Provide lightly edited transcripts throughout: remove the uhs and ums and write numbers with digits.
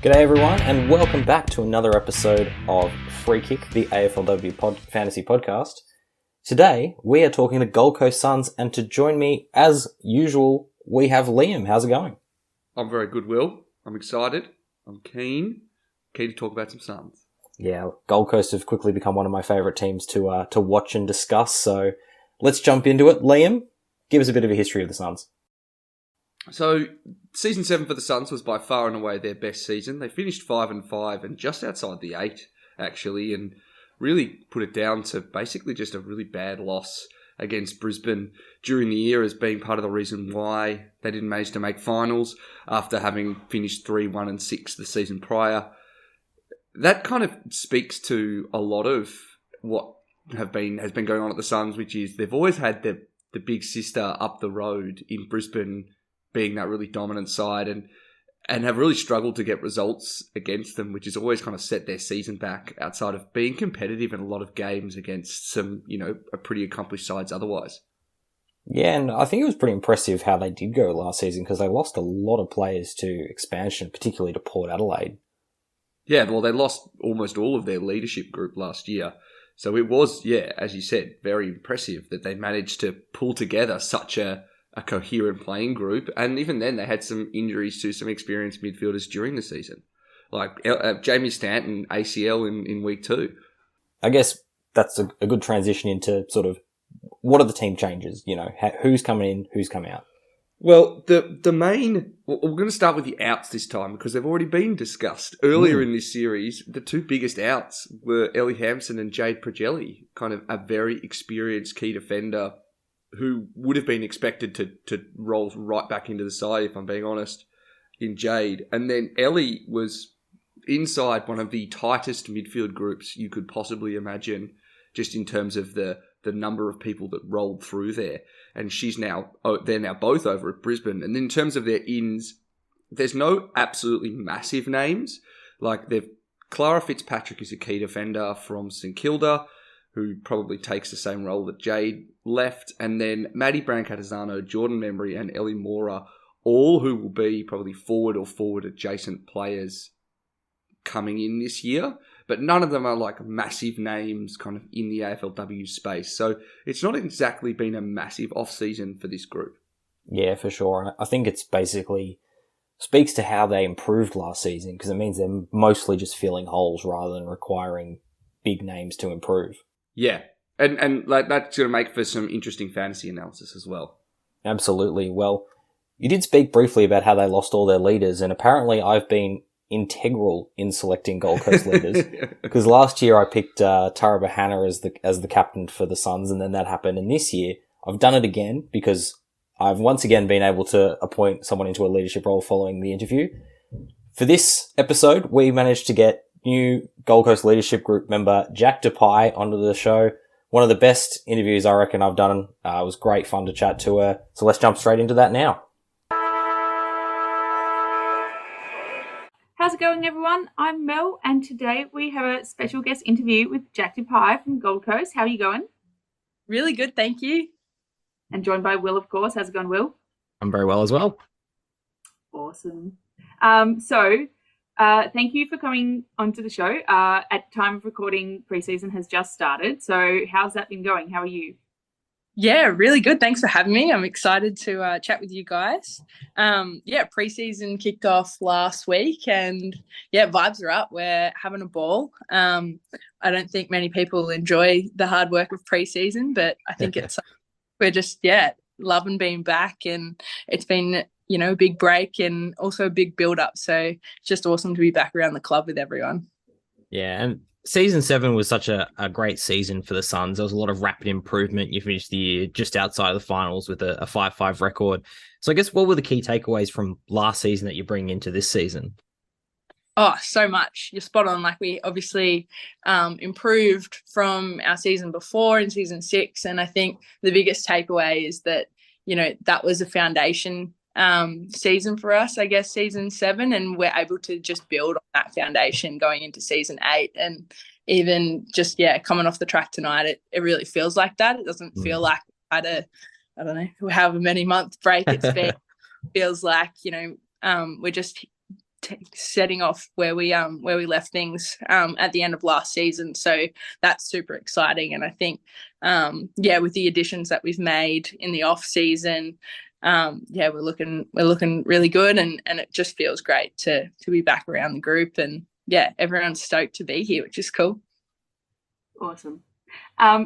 G'day everyone, and welcome back to another episode of Free Kick, the AFLW fantasy podcast. Today, we are talking to Gold Coast Suns, and to join me, as usual, we have Liam. How's it going? I'm very good, Will. I'm excited. I'm keen to talk about some Suns. Yeah, Gold Coast have quickly become one of my favourite teams to watch and discuss, so let's jump into it. Liam, give us a bit of a history of the Suns. So, season 7 for the Suns was by far and away their best season. They finished 5-5 and just outside the 8, actually, and really put it down to basically just a really bad loss against Brisbane during the year as being part of the reason why they didn't manage to make finals after having finished 3-1-6 the season prior. That kind of speaks to a lot of what has been going on at the Suns, which is they've always had the big sister up the road in Brisbane being that really dominant side and have really struggled to get results against them, which has always kind of set their season back outside of being competitive in a lot of games against some, a pretty accomplished sides otherwise. Yeah, and I think it was pretty impressive how they did go last season because they lost a lot of players to expansion, particularly to Port Adelaide. Yeah, well, they lost almost all of their leadership group last year. So it was, as you said, very impressive that they managed to pull together such a coherent playing group. And even then, they had some injuries to some experienced midfielders during the season. Like Jamie Stanton, ACL in week 2. I guess that's a good transition into sort of what are the team changes? Who's coming in, who's coming out? Well, the main... We're going to start with the outs this time because they've already been discussed. Earlier in this series, the two biggest outs were Ellie Hampson and Jade Pregelj, kind of a very experienced key defender who would have been expected to roll right back into the side, if I'm being honest, in Jade. And then Ellie was inside one of the tightest midfield groups you could possibly imagine, just in terms of the number of people that rolled through there. And they're now both over at Brisbane. And in terms of their ins, there's no absolutely massive names. Like Clara Fitzpatrick is a key defender from St Kilda, who probably takes the same role that Jade left. And then Maddie Brancatisano, Jordan Membry, and Ellie Mora, all who will be probably forward or forward adjacent players coming in this year. But none of them are like massive names kind of in the AFLW space. So it's not exactly been a massive off-season for this group. Yeah, for sure. I think it's basically speaks to how they improved last season because it means they're mostly just filling holes rather than requiring big names to improve. Yeah, and like that's going to make for some interesting fantasy analysis as well. Absolutely. Well, you did speak briefly about how they lost all their leaders, and apparently I've been integral in selecting Gold Coast leaders because last year I picked Tara Bohana as the captain for the Suns, and then that happened. And this year I've done it again because I've once again been able to appoint someone into a leadership role following the interview. For this episode, we managed to get new Gold Coast leadership group member Jaq Dupuy onto the show. One of the best interviews I reckon I've done. It was great fun to chat to her. So let's jump straight into that now. How's it going, everyone? I'm Mel, and today we have a special guest interview with Jaq Dupuy from Gold Coast. How are you going? Really good, thank you. And joined by Will, of course. How's it going, Will? I'm very well as well. Awesome. Thank you for coming onto the show. At time of recording, preseason has just started. So how's that been going? How are you? Yeah, really good. Thanks for having me. I'm excited to chat with you guys. Preseason kicked off last week and vibes are up. We're having a ball. I don't think many people enjoy the hard work of preseason, but I think we're just, loving being back, and it's been, a big break and also a big build up. So it's just awesome to be back around the club with everyone. Yeah, and Season 7 was such a great season for the Suns. There was a lot of rapid improvement. You finished the year just outside of the finals with a 5-5 record. So I guess what were the key takeaways from last season that you bring into this season? Oh, so much. You're spot on. Like, we obviously improved from our season before in season 6. And I think the biggest takeaway is that, that was a foundation season for us, I guess, season 7, and we're able to just build on that foundation going into season 8. And even just, coming off the track tonight, it really feels like that. It doesn't feel like we had I don't know, however many month break it's been. Feels like, we're just setting off where we left things at the end of last season. So that's super exciting. And I think, with the additions that we've made in the off season, we're looking really good, and it just feels great to be back around the group, and everyone's stoked to be here, which is cool. Awesome.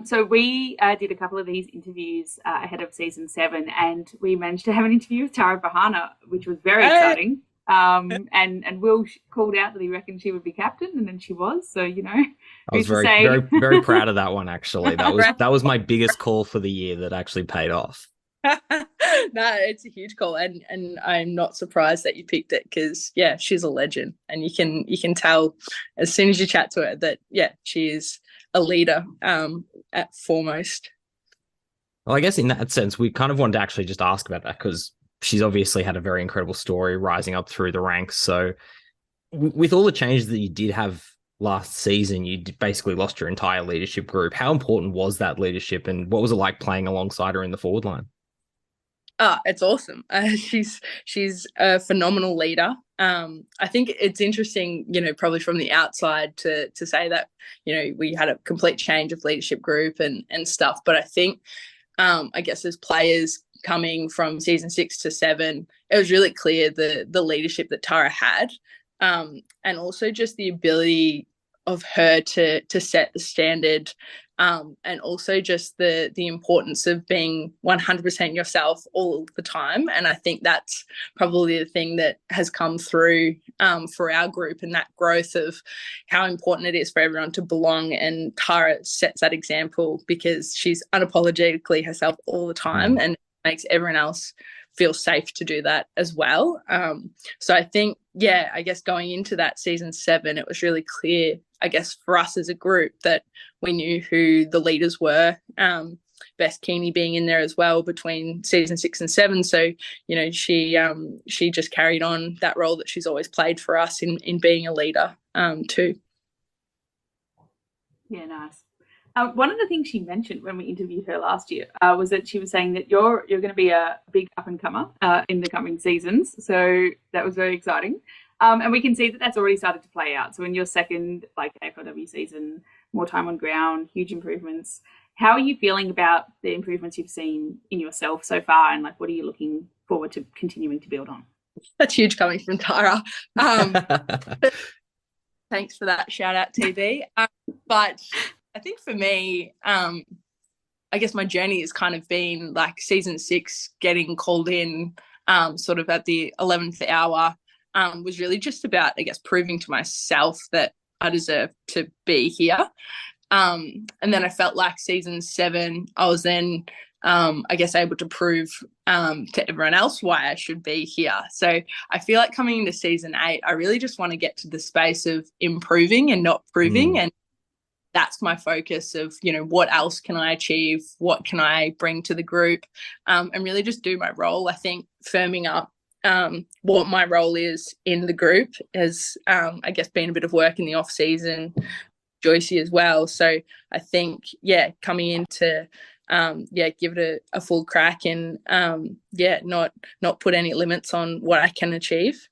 So we did a couple of these interviews ahead of season 7, and we managed to have an interview with Tara Bohana, which was very exciting. And Will called out that he reckoned she would be captain, and then she was. So, I was very very proud of that one. Actually, that was my biggest call for the year that actually paid off. No, it's a huge call, and I'm not surprised that you picked it, because she's a legend, and you can tell as soon as you chat to her that she is a leader at foremost. Well, I guess in that sense, we kind of wanted to actually just ask about that, because she's obviously had a very incredible story rising up through the ranks. So with all the changes that you did have last season, you basically lost your entire leadership group. How important was that leadership, and what was it like playing alongside her in the forward line? It's awesome. She's a phenomenal leader. I think it's interesting, probably from the outside to say that, we had a complete change of leadership group and stuff. But I think, I guess as players coming from season 6 to 7, it was really clear the leadership that Tara had, and also just the ability of her to set the standard, and also just the importance of being 100% yourself all the time. And I think that's probably the thing that has come through for our group, and that growth of how important it is for everyone to belong. And Tara sets that example, because she's unapologetically herself all the time, and makes everyone else feel safe to do that as well. So I think, I guess going into that season 7, it was really clear, I guess, for us as a group, that we knew who the leaders were. Bess Keeney being in there as well between season 6 and 7. So, she just carried on that role that she's always played for us in being a leader too. Yeah, nice. One of the things she mentioned when we interviewed her last year was that she was saying that you're going to be a big up-and-comer in the coming seasons. So that was very exciting. And we can see that that's already started to play out. So in your second AFLW season, more time on ground, huge improvements. How are you feeling about the improvements you've seen in yourself so far, and what are you looking forward to continuing to build on? That's huge coming from Tara. Thanks for that shout out, TB. But I think for me, I guess my journey has kind of been season 6, getting called in sort of at the 11th hour, was really just about, I guess, proving to myself that I deserve to be here. And then I felt like season 7, I was then, I guess, able to prove to everyone else why I should be here. So I feel like coming into season 8, I really just want to get to the space of improving and not proving. And that's my focus of, what else can I achieve? What can I bring to the group? And really just do my role. I think firming up what my role is in the group has, I guess, been a bit of work in the off season, Joycey as well. So I think, coming into, give it a full crack, and not put any limits on what I can achieve.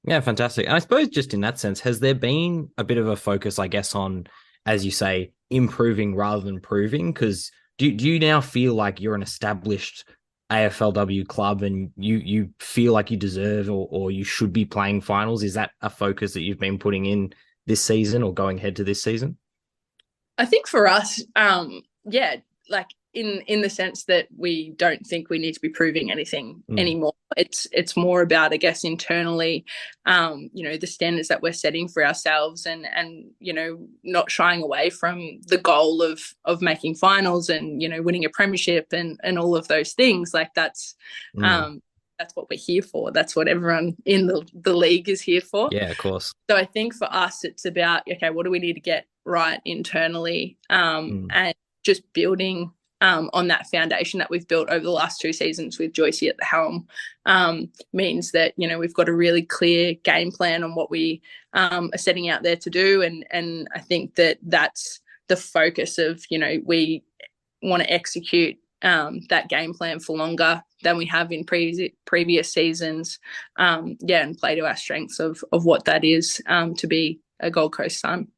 Yeah, fantastic. And I suppose just in that sense, has there been a bit of a focus, I guess, on, as you say, improving rather than proving? Because do you now feel like you're an established AFLW club and you feel like you deserve or you should be playing finals? Is that a focus that you've been putting in this season or going ahead to this season? I think for us, in the sense that we don't think we need to be proving anything anymore. It's more about, I guess, internally, the standards that we're setting for ourselves, and not shying away from the goal of making finals and winning a premiership and all of those things. That's what we're here for. That's what everyone in the league is here for. Yeah, of course. So I think for us, it's about, okay, what do we need to get right internally, and just building on that foundation that we've built over the last 2 seasons with Joycey at the helm, means that, you know, we've got a really clear game plan on what we are setting out there to do. And I think that that's the focus of, you know, we want to execute that game plan for longer than we have in previous seasons. And play to our strengths of what that is to be a Gold Coast Sun.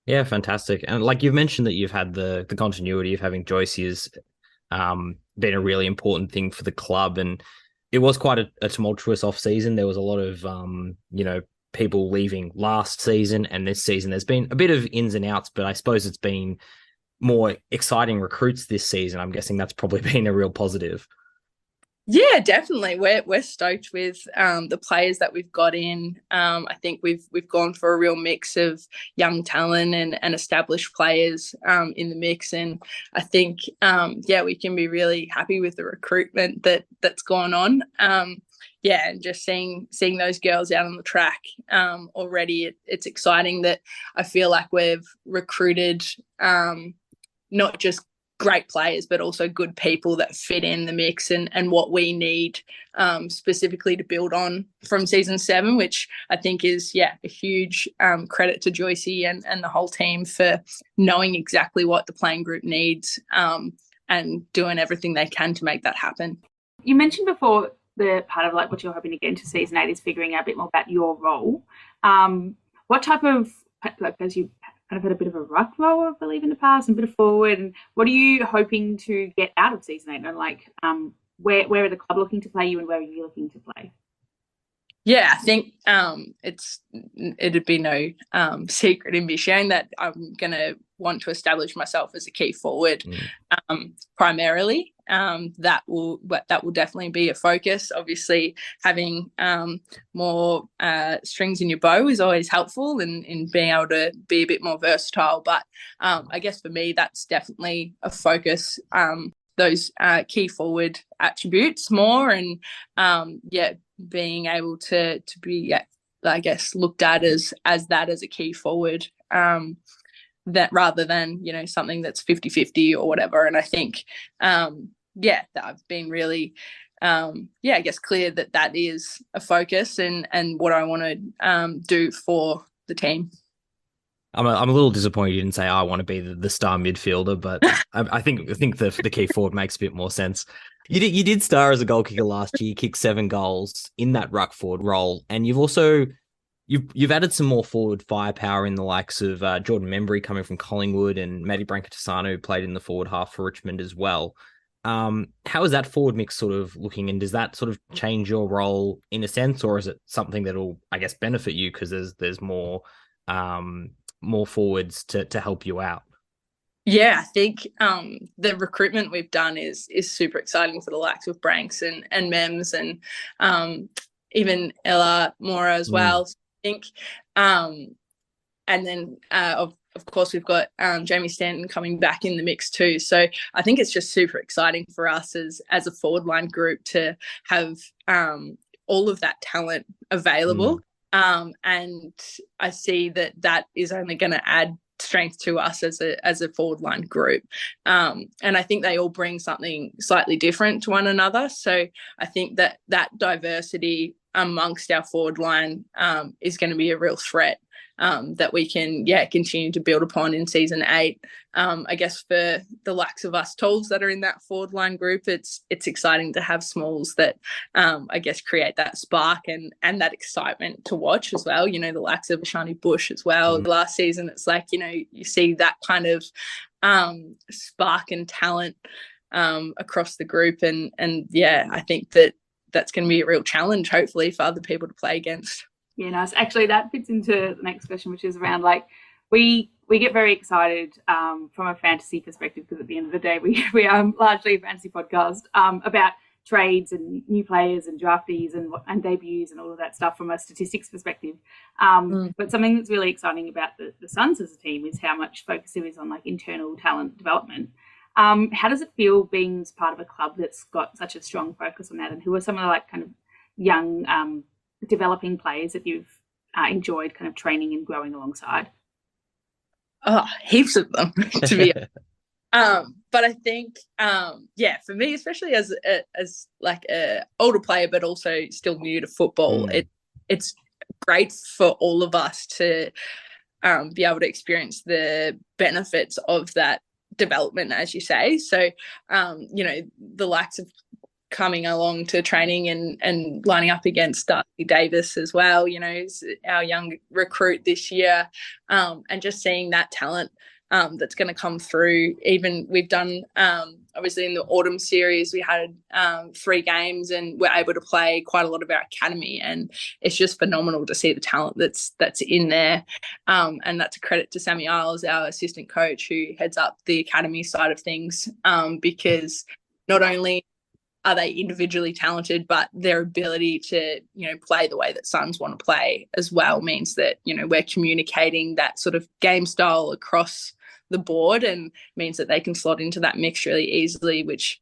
Yeah, fantastic. And like you've mentioned that you've had the continuity of having Joycey has been a really important thing for the club. And it was quite a tumultuous off season. There was a lot of, you know, people leaving last season and this season. There's been a bit of ins and outs, but I suppose it's been more exciting recruits this season. I'm guessing that's probably been a real positive. Yeah, definitely. We're stoked with the players that we've got in. I think we've gone for a real mix of young talent and established players in the mix, and I think we can be really happy with the recruitment that's gone on. And just seeing those girls out on the track already, it's exciting that I feel like we've recruited not just great players, but also good people that fit in the mix and what we need specifically to build on from season 7, which I think is, a huge credit to Joycey and the whole team for knowing exactly what the playing group needs and doing everything they can to make that happen. You mentioned before the part of like what you're hoping to get into season 8 is figuring out a bit more about your role. What type of, like, as you kind of had a bit of a ruck role, I believe, in the past, and a bit of forward. And what are you hoping to get out of season 8? And like, where are the club looking to play you, and where are you looking to play? Yeah, I think it'd be no secret in me sharing that I'm going to want to establish myself as a key forward primarily. That will definitely be a focus. Obviously, having more strings in your bow is always helpful in being able to be a bit more versatile. But I guess for me, that's definitely a focus. Those key forward attributes more, and being able to be, I guess, looked at as a key forward. That rather than, you know, something that's 50-50 or whatever. And I think, that I've been really, I guess, clear that is a focus and what I want to do for the team. I'm a little disappointed you didn't say I want to be the star midfielder, but I think the key forward makes a bit more sense. You did star as a goal kicker last year. You kicked 7 goals in that ruck forward role, and you've also You've added some more forward firepower in the likes of Jordan Membry coming from Collingwood and Maddie Brancatisano, who played in the forward half for Richmond as well. How is that forward mix sort of looking, and does that sort of change your role in a sense, or is it something that'll, I guess, benefit you because there's more forwards to help you out? Yeah, I think the recruitment we've done is super exciting for the likes of Branks and Mems and even Ella Mora as well. I think, and then of course we've got Jamie Stanton coming back in the mix too. So I think it's just super exciting for us as a forward line group to have all of that talent available. And I see that is only going to add strength to us as a forward line group. And I think they all bring something slightly different to one another. So I think that diversity amongst our forward line is going to be a real threat that we can continue to build upon in season 8. I guess for the likes of us tools that are in that forward line group, it's exciting to have smalls that I guess create that spark and that excitement to watch as well. You know, the likes of Ashani Bush as well. Last season, it's like, you know, you see that kind of spark and talent across the group, and I think that's going to be a real challenge, hopefully, for other people to play against. Yeah, nice. Actually, that fits into the next question, which is around, like, we get very excited from a fantasy perspective, because at the end of the day, we are largely a fantasy podcast about trades and new players and draftees and debuts and all of that stuff from a statistics perspective. But something that's really exciting about the Suns as a team is how much focus there is on, like, internal talent development. How does it feel being part of a club that's got such a strong focus on that, and who are some of the, like, kind of young developing players that you've enjoyed kind of training and growing alongside? Oh, heaps of them, to be honest. But I think, for me, especially as like a older player, but also still new to football, it's great for all of us to be able to experience the benefits of that development, as you say. So, the likes of coming along to training and lining up against Darcy Davis as well, our young recruit this year, and just seeing that talent that's going to come through. Even we've done, obviously in the autumn series, we had 3 games and we're able to play quite a lot of our academy, and it's just phenomenal to see the talent that's in there. And that's a credit to Sammy Isles, our assistant coach, who heads up the academy side of things, because not only are they individually talented, but their ability to, play the way that Suns want to play as well means that, we're communicating that sort of game style across the board, and means that they can slot into that mix really easily, which,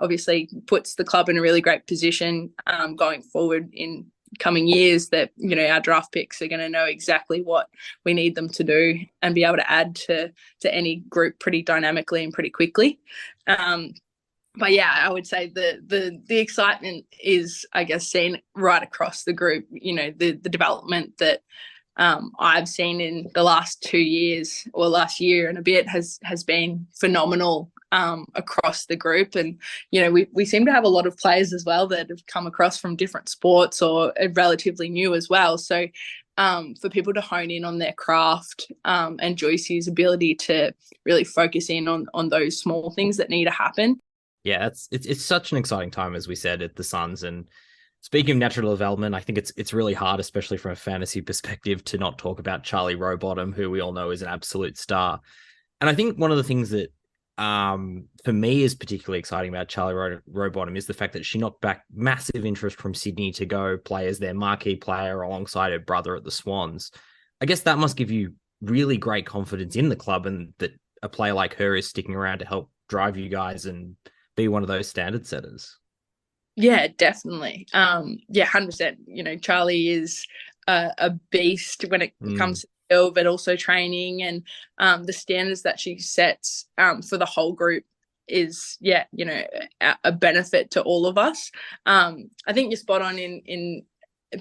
obviously puts the club in a really great position going forward in coming years, that, our draft picks are going to know exactly what we need them to do and be able to add to any group pretty dynamically and pretty quickly. But I would say the excitement is, I guess, seen right across the group. The development that I've seen in the last 2 years, or last year and a bit, has been phenomenal across the group. And we seem to have a lot of players as well that have come across from different sports or are relatively new as well. So for people to hone in on their craft, and Joyce's ability to really focus in on those small things that need to happen. Yeah, it's such an exciting time, as we said, at the Suns. And speaking of natural development, I think it's really hard, especially from a fantasy perspective, to not talk about Charlie Rowbottom, who we all know is an absolute star. And I think one of the things that for me is particularly exciting about Charlie Rowbottom is the fact that she knocked back massive interest from Sydney to go play as their marquee player alongside her brother at the Swans. I guess that must give you really great confidence in the club, and that a player like her is sticking around to help drive you guys and be one of those standard setters. Yeah, definitely. 100%. Charlie is a beast when it comes to skill, but also training, and the standards that she sets for the whole group is, a benefit to all of us. I think you're spot on in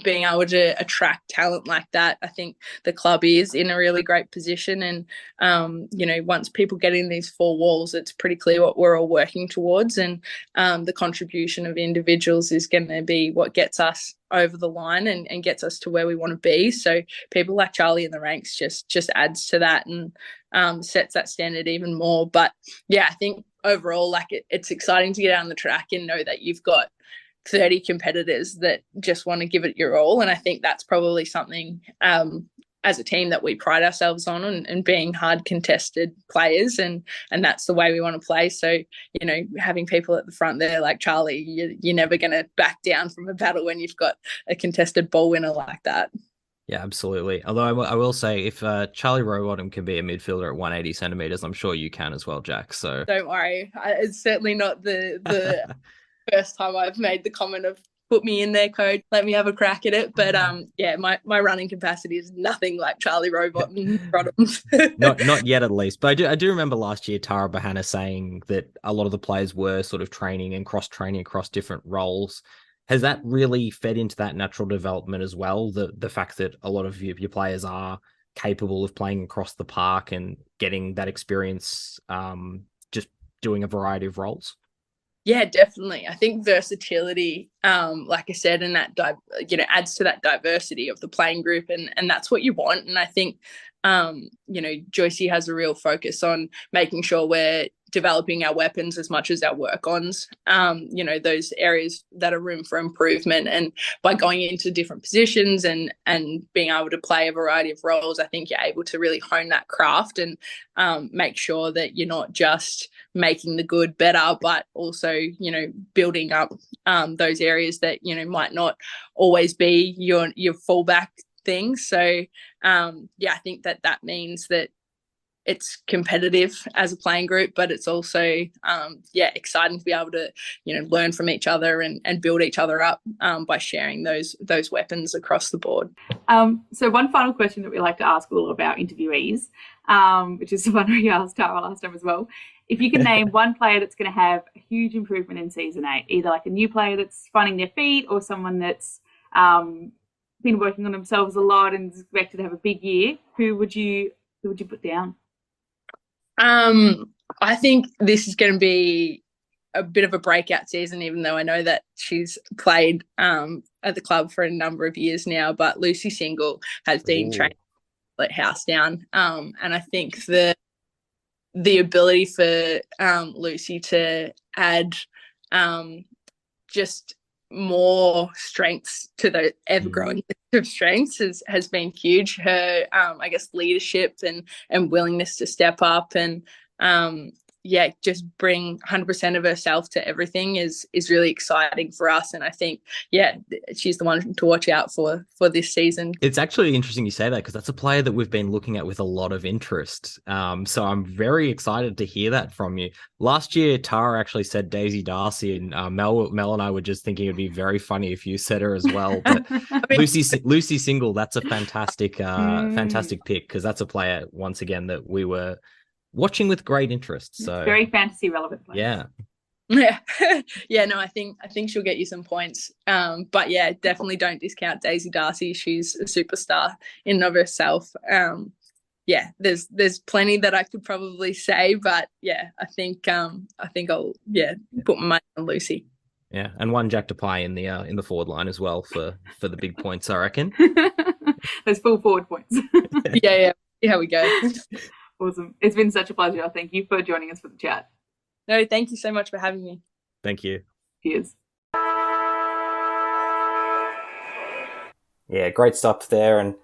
being able to attract talent like that. I think the club is in a really great position, and once people get in these 4 walls, it's pretty clear what we're all working towards, and the contribution of individuals is going to be what gets us over the line and gets us to where we want to be. So people like Charlie in the ranks just adds to that, and sets that standard even more. But I think overall, like, it's exciting to get out on the track and know that you've got 30 competitors that just want to give it your all. And I think that's probably something as a team that we pride ourselves on, and being hard contested players, and that's the way we want to play. So, having people at the front there like Charlie, you're never going to back down from a battle when you've got a contested ball winner like that. Yeah, absolutely. Although I will say, if Charlie Rowbottom can be a midfielder at 180 centimeters, I'm sure you can as well, Jaq. So don't worry. It's certainly not the first time I've made the comment of put me in there, coach, let me have a crack at it. But my running capacity is nothing like Charlie Rowbottom's. not yet, at least. But I do remember last year Tara Bohana saying that a lot of the players were sort of training and cross-training across different roles. Has that really fed into that natural development as well? The fact that a lot of your players are capable of playing across the park and getting that experience, just doing a variety of roles? Yeah, definitely. I think versatility, like I said, and that adds to that diversity of the playing group, and that's what you want. And I think Joycey has a real focus on making sure we're developing our weapons as much as our work-ons, those areas that are room for improvement. And by going into different positions and being able to play a variety of roles, I think you're able to really hone that craft and make sure that you're not just making the good better, but also, building up those areas that, might not always be your fallback thing. So, I think that means that it's competitive as a playing group, but it's also, exciting to be able to, learn from each other and build each other up by sharing those weapons across the board. So one final question that we like to ask all of our interviewees which is the one we asked Tara last time as well. If you can name one player that's going to have a huge improvement in season 8, either like a new player that's finding their feet or someone that's been working on themselves a lot and is expected to have a big year, who would you put down? I think this is going to be a bit of a breakout season, even though I know that she's played at the club for a number of years now. But Lucy Single has been trained at house down, and I think the ability for Lucy to add just more strengths to the ever-growing list of strengths has been huge. Her, I guess, leadership and willingness to step up and just bring 100% of herself to everything is really exciting for us. And I think, she's the one to watch out for this season. It's actually interesting you say that, because that's a player that we've been looking at with a lot of interest. So I'm very excited to hear that from you. Last year, Tara actually said Daisy Darcy, and Mel and I were just thinking it'd be very funny if you said her as well. But Lucy Single, that's a fantastic pick, because that's a player, once again, that we were watching with great interest. So very fantasy relevant player. I think she'll get you some points. But definitely don't discount Daisy Darcy. She's a superstar in and of herself. There's plenty that I could probably say, but I think I'll put my money on Lucy. Yeah, and one Jaq Dupuy in the forward line as well for the big points, I reckon. Those full forward points. See how we go. Awesome. It's been such a pleasure. Thank you for joining us for the chat. No, thank you so much for having me. Thank you. Cheers. Yeah, great stuff there. And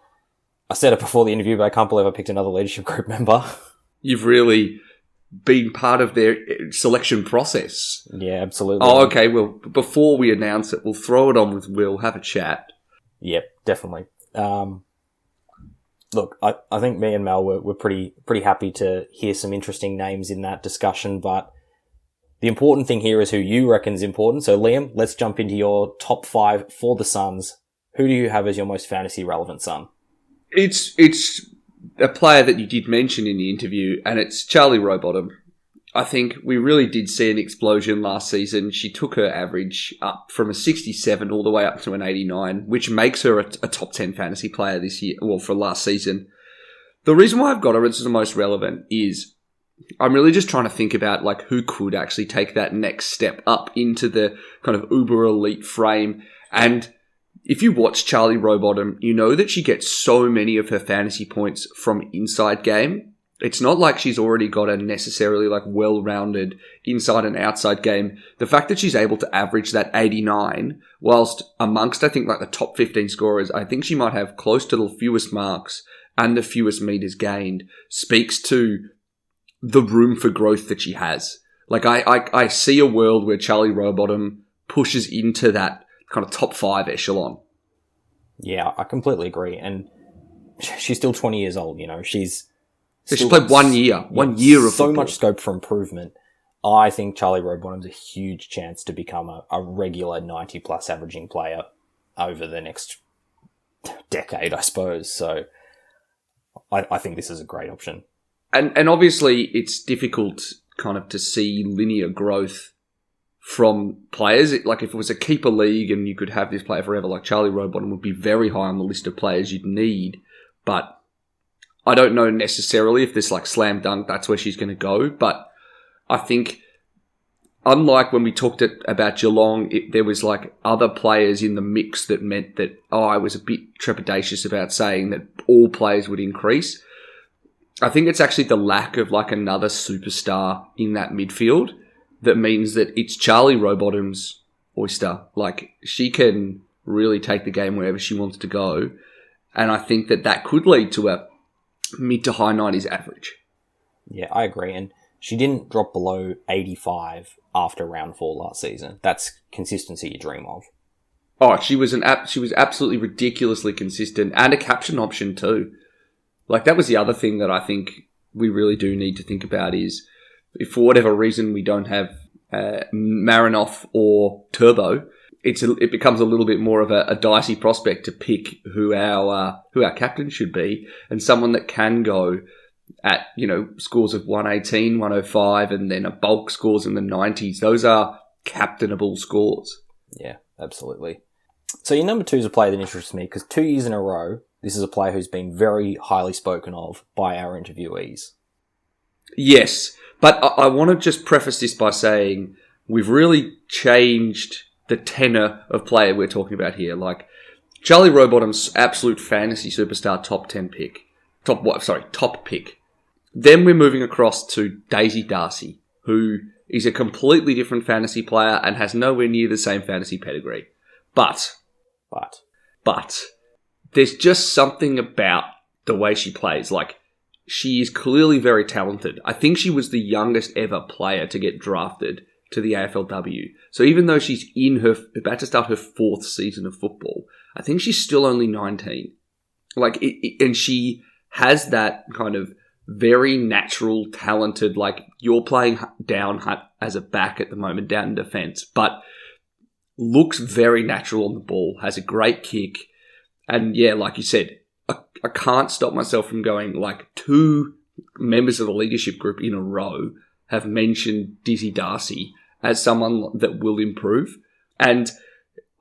I said it before the interview, but I can't believe I picked another leadership group member. You've really been part of their selection process. Yeah, absolutely. Oh, okay. Well, before we announce it, we'll throw it on with Will, have a chat. Yep, definitely. Look, I think me and Mel were pretty happy to hear some interesting names in that discussion, but the important thing here is who you reckon is important. So, Liam, let's jump into your top 5 for the Suns. Who do you have as your most fantasy relevant Sun? It's a player that you did mention in the interview, and it's Charlie Rowbottom. I think we really did see an explosion last season. She took her average up from a 67 all the way up to an 89, which makes her a top 10 fantasy player this year, well, for last season. The reason why I've got her as the most relevant is I'm really just trying to think about like who could actually take that next step up into the kind of uber elite frame. And if you watch Charlie Rowbottom, you know that she gets so many of her fantasy points from inside game. It's not like she's already got a necessarily like well-rounded inside and outside game. The fact that she's able to average that 89, whilst amongst, I think, like the top 15 scorers, I think she might have close to the fewest marks and the fewest meters gained, speaks to the room for growth that she has. Like I see a world where Charlie Rowbottom pushes into that kind of top 5 echelon. Yeah, I completely agree. And she's still 20 years old, you know. She's played 1 year. 1 year of so football. much scope for improvement. I think Charlie Rowbottom's a huge chance to become a regular 90-plus averaging player over the next decade, I suppose. So I think this is a great option. And obviously it's difficult kind of to see linear growth from players. Like if it was a keeper league and you could have this player forever, like Charlie Rowbottom would be very high on the list of players you'd need. But I don't know necessarily if this like slam dunk, that's where she's going to go. But I think unlike when we talked about Geelong, there was like other players in the mix that meant that, I was a bit trepidatious about saying that all players would increase. I think it's actually the lack of like another superstar in that midfield that means that it's Charlie Rowbottom's oyster. Like she can really take the game wherever she wants to go. And I think that could lead to a mid to high 90s average. Yeah, I agree. And she didn't drop below 85 after round 4 last season. That's consistency you dream of. Oh, she was absolutely ridiculously consistent and a caption option too. Like that was the other thing that I think we really do need to think about is if for whatever reason we don't have Marinoff or Turbo, it becomes a little bit more of a dicey prospect to pick who our captain should be, and someone that can go at, scores of 118, 105, and then a bulk scores in the 90s. Those are captainable scores. Yeah, absolutely. So your number 2 is a player that interests me because 2 years in a row, this is a player who's been very highly spoken of by our interviewees. Yes, but I want to just preface this by saying we've really changed the tenor of player we're talking about here. Like, Charlie Rowbottom's absolute fantasy superstar top pick. Then we're moving across to Daisy Darcy, who is a completely different fantasy player and has nowhere near the same fantasy pedigree. But there's just something about the way she plays. Like, she is clearly very talented. I think she was the youngest ever player to get drafted to the AFLW. So even though she's about to start her 4th season of football, I think she's still only 19. And she has that kind of very natural, talented, like, you're playing down as a back at the moment, down in defence, but looks very natural on the ball, has a great kick. And yeah, like you said, I can't stop myself from going, like, 2 members of the leadership group in a row have mentioned Dizzy Darcy as someone that will improve. And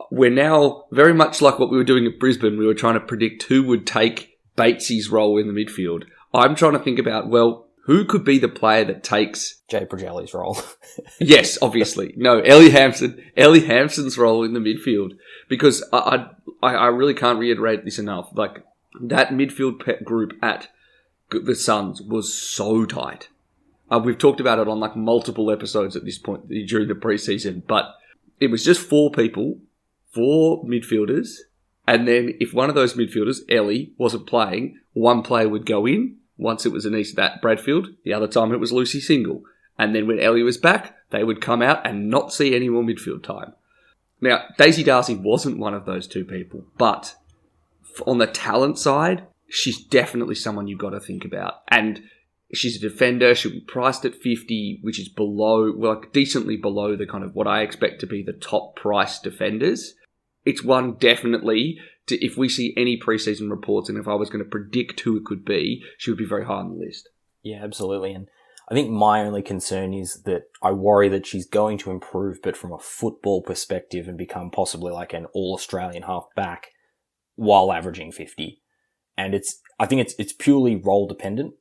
we're now very much like what we were doing at Brisbane. We were trying to predict who would take Batesy's role in the midfield. I'm trying to think about, well, who could be the player that takes Jade Pregel's role? Yes, obviously. No, Ellie Hampson. Ellie Hampson's role in the midfield. Because I really can't reiterate this enough. Like, that midfield group at the Suns was so tight. We've talked about it on like multiple episodes at this point during the preseason, but it was just 4 people, 4 midfielders, and then if one of those midfielders, Ellie, wasn't playing, one player would go in. Once it was Anissa Bradfield, the other time it was Lucy Single. And then when Ellie was back, they would come out and not see any more midfield time. Now, Daisy Darcy wasn't one of those 2 people, but on the talent side, she's definitely someone you've got to think about. And she's a defender. She'll be priced at 50, which is decently below the kind of what I expect to be the top price defenders. It's one definitely, if we see any preseason reports and if I was going to predict who it could be, she would be very high on the list. Yeah, absolutely. And I think my only concern is that I worry that she's going to improve, but from a football perspective and become possibly like an all-Australian half-back while averaging 50. And I think it's purely role dependent.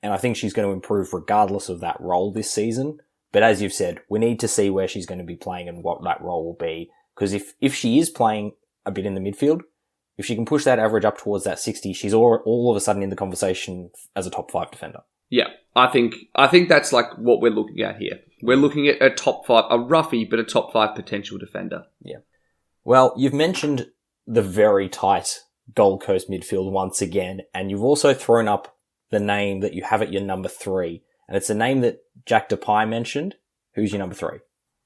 And I think she's going to improve regardless of that role this season. But as you've said, we need to see where she's going to be playing and what that role will be. Because if she is playing a bit in the midfield, if she can push that average up towards that 60, she's all of a sudden in the conversation as a top 5 defender. Yeah, I think that's like what we're looking at here. We're looking at a top 5, a roughie, but a top 5 potential defender. Yeah. Well, you've mentioned the very tight Gold Coast midfield once again, and you've also thrown up the name that you have at your number 3, and it's a name that Jaq Dupuy mentioned. Who's your number 3?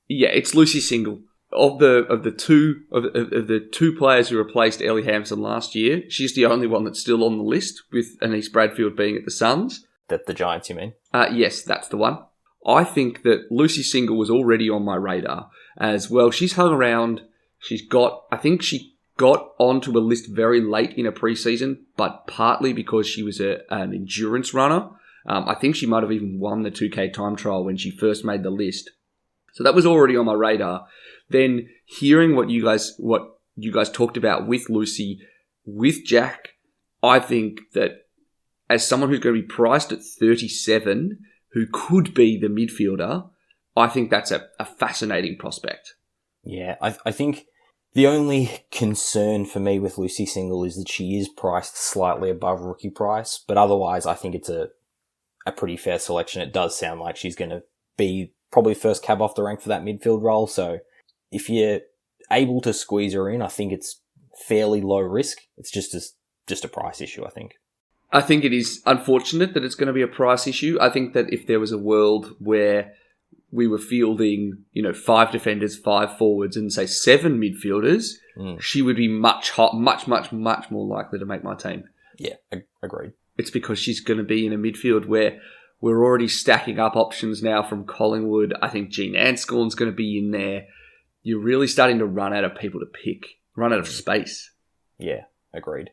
Yeah, it's Lucy Single. Of the two players who replaced Ellie Hampson last year, she's the only one that's still on the list, with Anissa Bradfield being at the Suns. The Giants, you mean? Yes, that's the one. I think that Lucy Single was already on my radar as well. She's hung around. I think she got onto a list very late in a preseason, but partly because she was an endurance runner. I think she might have even won the 2K time trial when she first made the list. So that was already on my radar. Then hearing what you guys talked about with Lucy, with Jaq, I think that as someone who's going to be priced at 37, who could be the midfielder, I think that's a fascinating prospect. Yeah, I think the only concern for me with Lucy Single is that she is priced slightly above rookie price, but otherwise I think it's a pretty fair selection. It does sound like she's going to be probably first cab off the rank for that midfield role, so if you're able to squeeze her in, I think it's fairly low risk. It's just a price issue, I think. I think it is unfortunate that it's going to be a price issue. I think that if there was a world where we were fielding, 5 defenders, 5 forwards, and say 7 midfielders, she would be much more likely to make my team. Yeah, agreed. It's because she's going to be in a midfield where we're already stacking up options now from Collingwood. I think Jean Anscorn's going to be in there. You're really starting to run out of people to pick, run out of space. Yeah, agreed.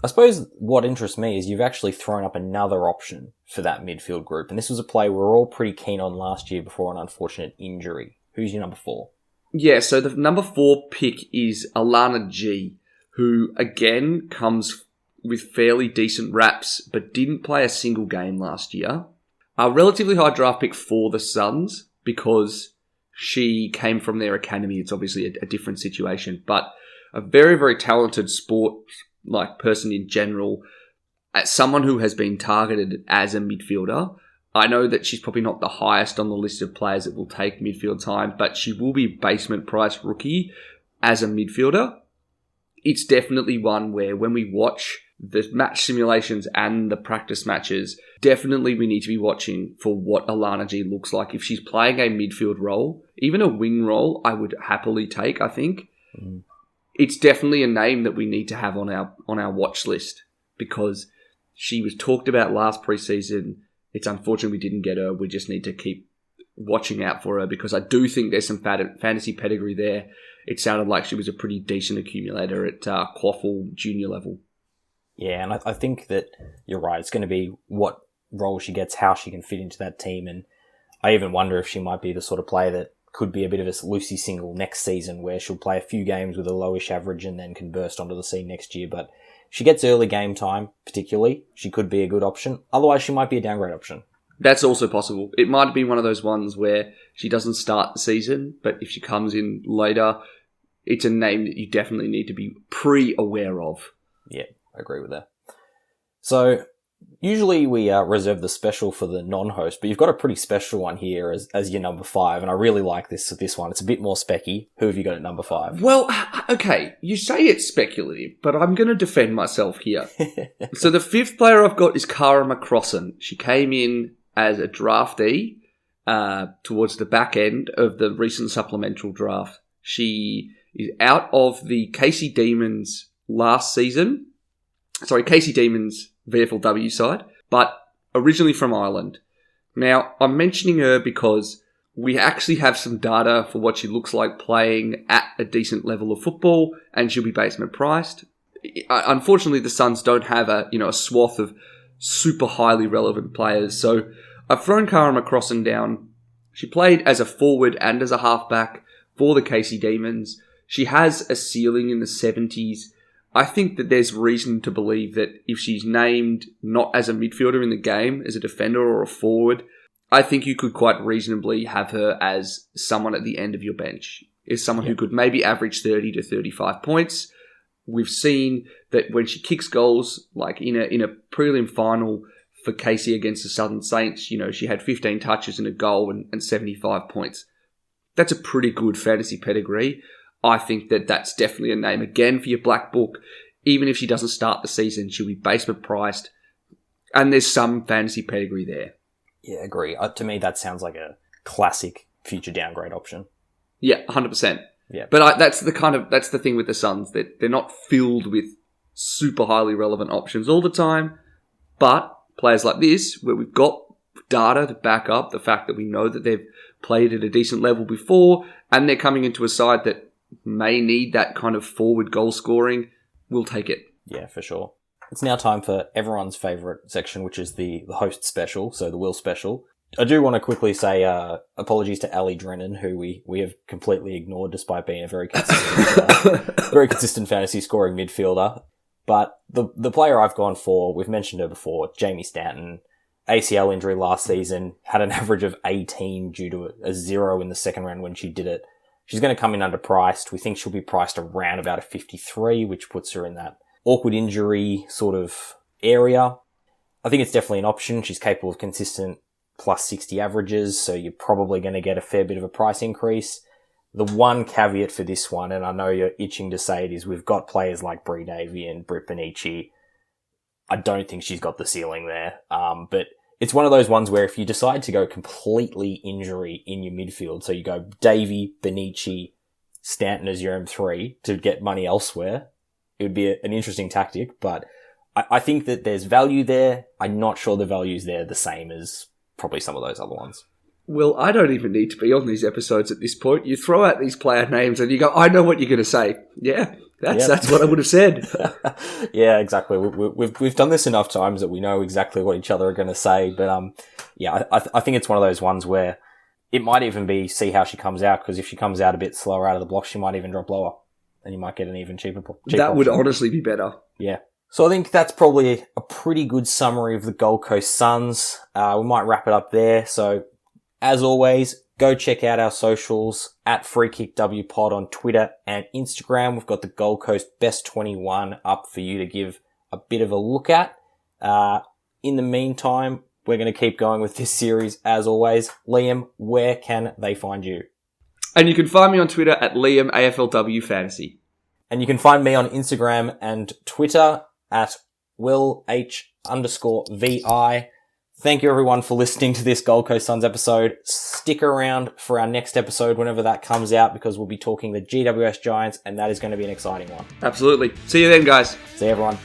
I suppose what interests me is you've actually thrown up another option for that midfield group, and this was a player we were all pretty keen on last year before an unfortunate injury. Who's your number 4? Yeah, so the number 4 pick is Alana G, who, again, comes with fairly decent raps, but didn't play a single game last year. A relatively high draft pick for the Suns, because she came from their academy. It's obviously a different situation, but a very, very talented person in general, as someone who has been targeted as a midfielder. I know that she's probably not the highest on the list of players that will take midfield time, but she will be basement price rookie as a midfielder. It's definitely one where when we watch the match simulations and the practice matches, definitely we need to be watching for what Alana G looks like. If she's playing a midfield role, even a wing role, I would happily take, I think. It's definitely a name that we need to have on our watch list, because she was talked about last preseason. It's unfortunate we didn't get her. We just need to keep watching out for her, because I do think there's some fantasy pedigree there. It sounded like she was a pretty decent accumulator at Quaffle junior level. Yeah, and I think that you're right. It's going to be what role she gets, how she can fit into that team, and I even wonder if she might be the sort of player that could be a bit of a Lucy single next season, where she'll play a few games with a lowish average and then can burst onto the scene next year. But if she gets early game time, particularly, she could be a good option. Otherwise, she might be a downgrade option. That's also possible. It might be one of those ones where she doesn't start the season, but if she comes in later, it's a name that you definitely need to be pre-aware of. Yeah, I agree with that. So, usually we reserve the special for the non-host, but you've got a pretty special one here as your number 5, and I really like this one. It's a bit more specky. Who have you got at number 5? Well, okay, you say it's speculative, but I'm going to defend myself here. So the 5th player I've got is Cara McCrossan. She came in as a draftee towards the back end of the recent supplemental draft. She is out of the Casey Demons last season. Sorry, Casey Demons VFLW side, but originally from Ireland. Now, I'm mentioning her because we actually have some data for what she looks like playing at a decent level of football, and she'll be basement priced. Unfortunately, the Suns don't have a swath of super highly relevant players, so I've thrown Cara McCrossan down. She played as a forward and as a halfback for the Casey Demons. She has a ceiling in the 70s. I think that there's reason to believe that if she's named not as a midfielder in the game, as a defender or a forward, I think you could quite reasonably have her as someone at the end of your bench. Is someone who could maybe average 30 to 35 points. We've seen that when she kicks goals, like in a prelim final for Casey against the Southern Saints, she had 15 touches and a goal and 75 points. That's a pretty good fantasy pedigree. I think that that's definitely a name again for your black book. Even if she doesn't start the season, she'll be basement priced. And there's some fantasy pedigree there. Yeah, agree. To me, that sounds like a classic future downgrade option. Yeah, 100%. Yeah. But that's the thing with the Suns. They're not filled with super highly relevant options all the time. But players like this, where we've got data to back up the fact that we know that they've played at a decent level before, and they're coming into a side that may need that kind of forward goal scoring, we'll take it. Yeah, for sure. It's now time for everyone's favourite section, which is the host special, so the Will special. I do want to quickly say apologies to Ali Drennan, who we have completely ignored despite being a very consistent fantasy scoring midfielder. But the player I've gone for, we've mentioned her before, Jamie Stanton. ACL injury last season, had an average of 18 due to a 0 in the second round when she did it. She's going to come in underpriced. We think she'll be priced around about a 53, which puts her in that awkward injury sort of area. I think it's definitely an option. She's capable of consistent plus 60 averages, so you're probably going to get a fair bit of a price increase. The one caveat for this one, and I know you're itching to say it, is we've got players like Bree Davey and Britt Benici. I don't think she's got the ceiling there. But it's one of those ones where if you decide to go completely injury in your midfield, so you go Davey, Benici, Stanton as your M3 to get money elsewhere, it would be an interesting tactic. But I think that there's value there. I'm not sure the value's there the same as probably some of those other ones. Well, I don't even need to be on these episodes at this point. You throw out these player names and you go, I know what you're going to say. Yeah, That's what I would have said. Yeah, exactly. We've done this enough times that we know exactly what each other are going to say. But I think it's one of those ones where it might even be see how she comes out, because if she comes out a bit slower out of the block, she might even drop lower, and you might get an even cheaper That would option. honestly be better. Yeah. So I think that's probably a pretty good summary of the Gold Coast Suns. We might wrap it up there. So as always, go check out our socials at FreeKickWPod on Twitter and Instagram. We've got the Gold Coast Best 21 up for you to give a bit of a look at. In the meantime, we're going to keep going with this series as always. Liam, where can they find you? And you can find me on Twitter at Liam AFLW Fantasy. And you can find me on Instagram and Twitter at WillH_VI. Thank you everyone for listening to this Gold Coast Suns episode. Stick around for our next episode whenever that comes out, because we'll be talking the GWS Giants, and that is going to be an exciting one. Absolutely. See you then, guys. See you everyone.